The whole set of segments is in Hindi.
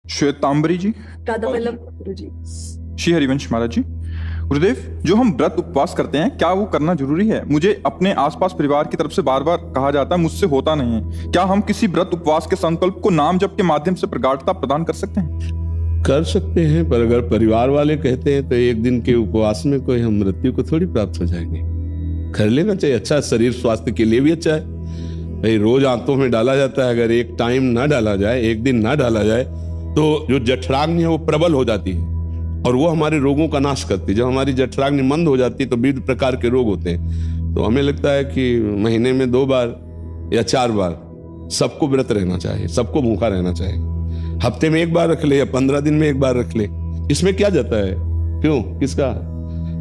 श्वेतांबरी जी, राधा वल्लभ गुरुजी। श्री हरिवंश महाराज जी। गुरुदेव, जो हम व्रत उपवास करते हैं क्या वो करना जरूरी है? मुझे अपने आसपास परिवार की तरफ से बार बार कहा जाता है, मुझसे होता नहीं है। क्या हम किसी व्रत उपवास के संकल्प को नाम जप के माध्यम से प्रगाढ़ता प्रदान कर सकते हैं? कर सकते हैं, पर अगर परिवार वाले कहते हैं तो एक दिन के उपवास में कोई हम मृत्यु को थोड़ी प्राप्त हो जाएंगे। कर लेना चाहिए, अच्छा शरीर स्वास्थ्य के लिए भी अच्छा है। भाई रोज आंतों में डाला जाता है, अगर एक टाइम ना डाला जाए, एक दिन ना डाला जाए तो जो जठराग्नि है वो प्रबल हो जाती है और वो हमारे रोगों का नाश करती है। जब हमारी जठराग्नि मंद हो जाती है तो विविध प्रकार के रोग होते हैं। तो हमें लगता है कि महीने में 2 बार या 4 बार सबको व्रत रहना चाहिए, सबको भूखा रहना चाहिए। हफ्ते में 1 बार रख ले या 15 दिन में 1 बार रख ले, इसमें क्या जाता है? क्यों, किसका?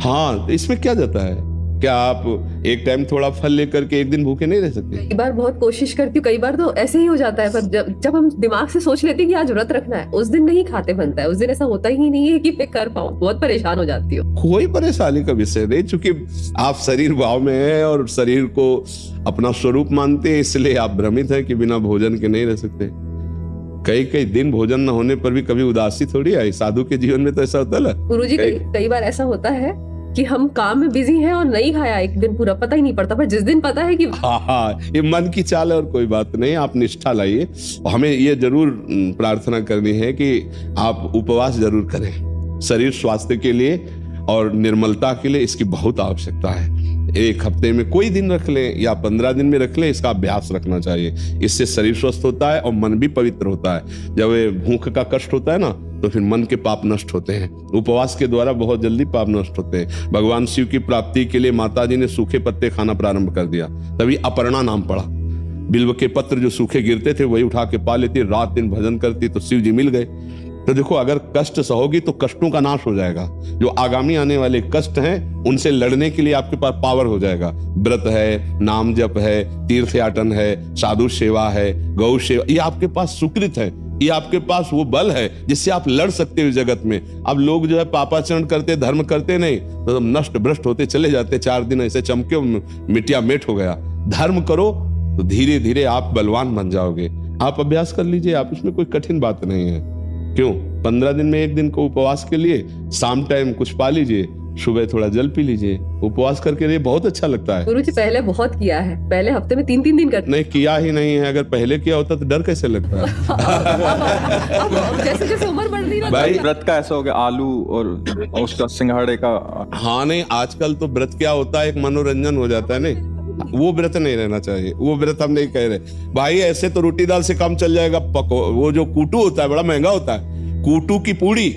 हाँ, तो इसमें क्या जाता है? क्या आप एक टाइम थोड़ा फल लेकर के एक दिन भूखे नहीं रह सकते? कई बार बहुत कोशिश करती हूँ, कई बार तो ऐसे ही हो जाता है, पर जब हम दिमाग से सोच लेते हैं कि आज व्रत रखना है, उस दिन नहीं खाते बनता है। उस दिन ऐसा होता ही नहीं है कि मैं कर पाऊँ। बहुत परेशान हो जाती हूँ। कोई परेशानी का विषय नहीं, चूंकि आप शरीर भाव में हैं और शरीर को अपना स्वरूप मानते हैं, इसलिए आप भ्रमित हैं कि बिना भोजन के नहीं रह सकते। कई दिन भोजन न होने पर भी कभी उदासी थोड़ी आई। साधु के जीवन में तो ऐसा होता है। गुरुजी, कई बार ऐसा होता है कि हम काम में बिजी हैं और नहीं खाया एक दिन पूरा, पता ही नहीं पड़ता, पर जिस दिन पता है कि हाँ, ये मन की चाल है और कोई बात नहीं। आप निष्ठा लाइए। हमें ये जरूर प्रार्थना करनी है कि आप उपवास जरूर करें। शरीर स्वास्थ्य के लिए और निर्मलता के लिए इसकी बहुत आवश्यकता है। 1 हफ्ते में कोई दिन रख लें या 15 दिन में रख लें, इसका अभ्यास रखना चाहिए। इससे शरीर स्वस्थ होता है और मन भी पवित्र होता है। जब भूख का कष्ट होता है ना, तो फिर मन के पाप नष्ट होते हैं। उपवास के द्वारा बहुत जल्दी पाप नष्ट होते हैं। भगवान शिव की प्राप्ति के लिए माता जी ने सूखे पत्ते खाना प्रारंभ कर दिया, तभी अपर्णा नाम पड़ा। बिल्व के पत्र जो सूखे गिरते थे वही उठा के पा लेती, रात दिन भजन करती, तो शिव जी मिल गए। तो देखो, अगर कष्ट सहोगी तो कष्टों का नाश हो जाएगा। जो आगामी आने वाले कष्ट हैं उनसे लड़ने के लिए आपके पास पावर हो जाएगा। व्रत है, नाम जप है, तीर्थ याटन है, साधु सेवा है, गौ सेवा, ये आपके पास सुकृत है। ये आपके पास वो बल है जिससे आप लड़ सकते हो जगत में। अब लोग जो है पापाचरण करते, धर्म करते नहीं, तो नष्ट भ्रष्ट होते चले जाते। 4 दिन ऐसे चमके मिटिया मेट हो गया। धर्म करो तो धीरे धीरे आप बलवान बन जाओगे। आप अभ्यास कर लीजिए, आप इसमें कोई कठिन बात नहीं है। क्यों, 15 दिन में 1 दिन को उपवास के लिए शाम टाइम कुछ पा लीजिए, सुबह थोड़ा जल पी लीजिए। उपवास करके लिए बहुत अच्छा लगता है। गुरुजी, पहले बहुत किया है, पहले हफ्ते में 3-3 दिन करते। नहीं, किया ही नहीं है। अगर पहले किया होता तो डर कैसे लगता है? अब जैसे जैसे उम्र बढ़ रही है भाई व्रत का ऐसा हो गया, आलू और उसका सिंघाड़े का। हाँ, नहीं, आजकल तो व्रत क्या होता है, एक मनोरंजन हो जाता है। नहीं, वो व्रत नहीं रहना चाहिए। वो व्रत हम नहीं कह रहे भाई। ऐसे तो रोटी दाल से काम चल जाएगा। वो जो कूटू होता है बड़ा महंगा होता है, कूटू की पूड़ी,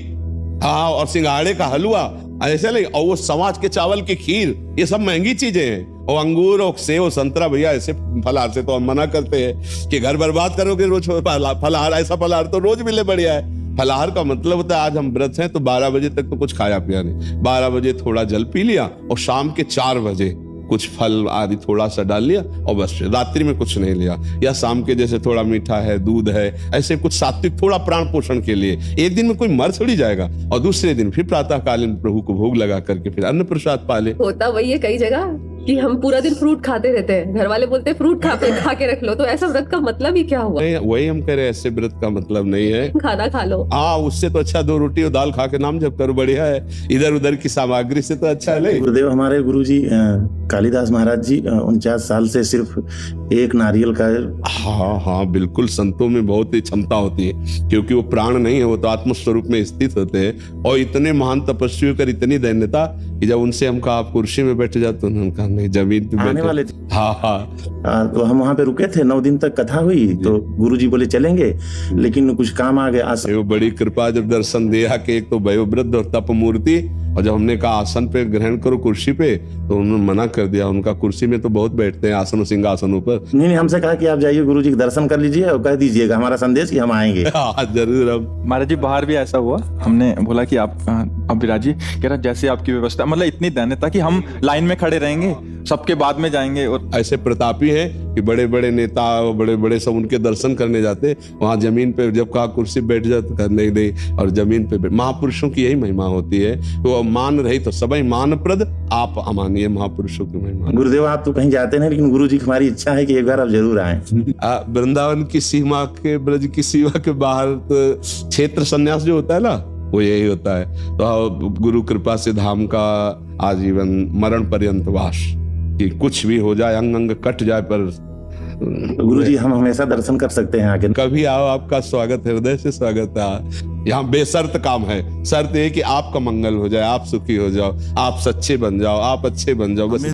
हाँ, और सिंघाड़े का हलवा, ऐसे नहीं। और वो समाज के चावल की खीर, ये सब महंगी चीजें हैं। और अंगूर और सेब और संतरा, भैया ऐसे फलाहार से तो हम मना करते हैं कि घर बर्बाद करोगे रोज फलाहार। ऐसा फलाहार तो रोज मिले बढ़िया है। फलाहार का मतलब होता है आज हम व्रत हैं तो 12 बजे तक तो कुछ खाया पिया नहीं। 12 बजे थोड़ा जल पी लिया और शाम के 4 बजे कुछ फल आदि थोड़ा सा डाल लिया और बस। रात्रि में कुछ नहीं लिया। या शाम के जैसे थोड़ा मीठा है, दूध है, ऐसे कुछ सात्विक थोड़ा प्राण पोषण के लिए। एक दिन में कोई मर थोड़ी जाएगा। और दूसरे दिन फिर प्रातःकालीन प्रभु को भोग लगा करके फिर अन्न प्रसाद पा ले। होता वही है कई जगह कि हम पूरा दिन फ्रूट खाते रहते हैं। घर वाले बोलते हैं फ्रूट खा के रख लो, तो ऐसा व्रत का मतलब ही क्या हुआ? नहीं, वही हम कह रहे हैं, ऐसे व्रत का मतलब नहीं है। खाना खा लो। हाँ, उससे तो अच्छा 2 रोटी और दाल खा के नाम जप करो, बढ़िया है। इधर उधर की सामग्री से तो अच्छा है। गुरुदेव, हमारे गुरुजी कालिदास महाराज जी 49 साल से सिर्फ एक नारियल का। हाँ, बिल्कुल। संतों में बहुत ही क्षमता होती है, क्योंकि वो प्राण नहीं है, वो तो आत्मस्वरूप में स्थित होते हैं। और इतने महान तपस्वी कर इतनी दैन्यता कि जब उन्से हम कहा आप कुर्सी में बैठ जाते, उन्होंने कहा नहीं, जमीन पे आने वाले थे। हाँ। तो हम वहाँ पे रुके थे, 9 दिन तक कथा हुई, तो गुरुजी बोले चलेंगे, लेकिन कुछ काम आ गया। वो बड़ी कृपा जब दर्शन दिया कि एक तो वयोवृद्ध और तप मूर्ति, और जब हमने कहा आसन पे ग्रहण करो कुर्सी पे, तो उन्होंने मना कर दिया। उनका कुर्सी में तो बहुत बैठते हैं, आसन सिंहासनों पर। नहीं, हमसे कहा कि आप जाइए गुरुजी के दर्शन कर लीजिए और कह दीजिएगा हमारा संदेश कि हम आएंगे। जरूर। अब महाराज जी बाहर भी ऐसा हुआ, हमने बोला कि आप अब विराज जी कह रहा जैसे आपकी व्यवस्था, मतलब इतनी दैन्यता कि हम लाइन में खड़े रहेंगे, सबके बाद में जाएंगे। और ऐसे प्रतापी हैं कि बड़े बड़े नेता और बड़े बड़े सब उनके दर्शन करने जाते, वहां जमीन पे जब कहा कुर्सी बैठ जाते करने नहीं, और जमीन पे महापुरुषों की यही महिमा होती है। वो मान रही तो सबई मानप्रद, आप अमानिए महापुरुषों की महिमा। गुरुदेव आप तो कहीं जाते नहीं, लेकिन गुरु जी की हमारी इच्छा है कि एक बार आप जरूर आए। वृंदावन की सीमा के, ब्रज की सीमा के बाहर तो क्षेत्र संन्यास जो होता है ना, वो यही होता है। तो गुरु कृपा से धाम का आजीवन मरण पर्यंत वास, कि कुछ भी हो जाए, अंग अंग कट जाए, पर गुरु जी हम हमेशा दर्शन कर सकते हैं आगे। कभी आओ, आपका स्वागत, हृदय से स्वागत है। यहाँ बेशर्त काम है, शर्त ये कि आपका मंगल हो जाए, आप सुखी हो जाओ, आप सच्चे बन जाओ, आप अच्छे बन जाओ, बस।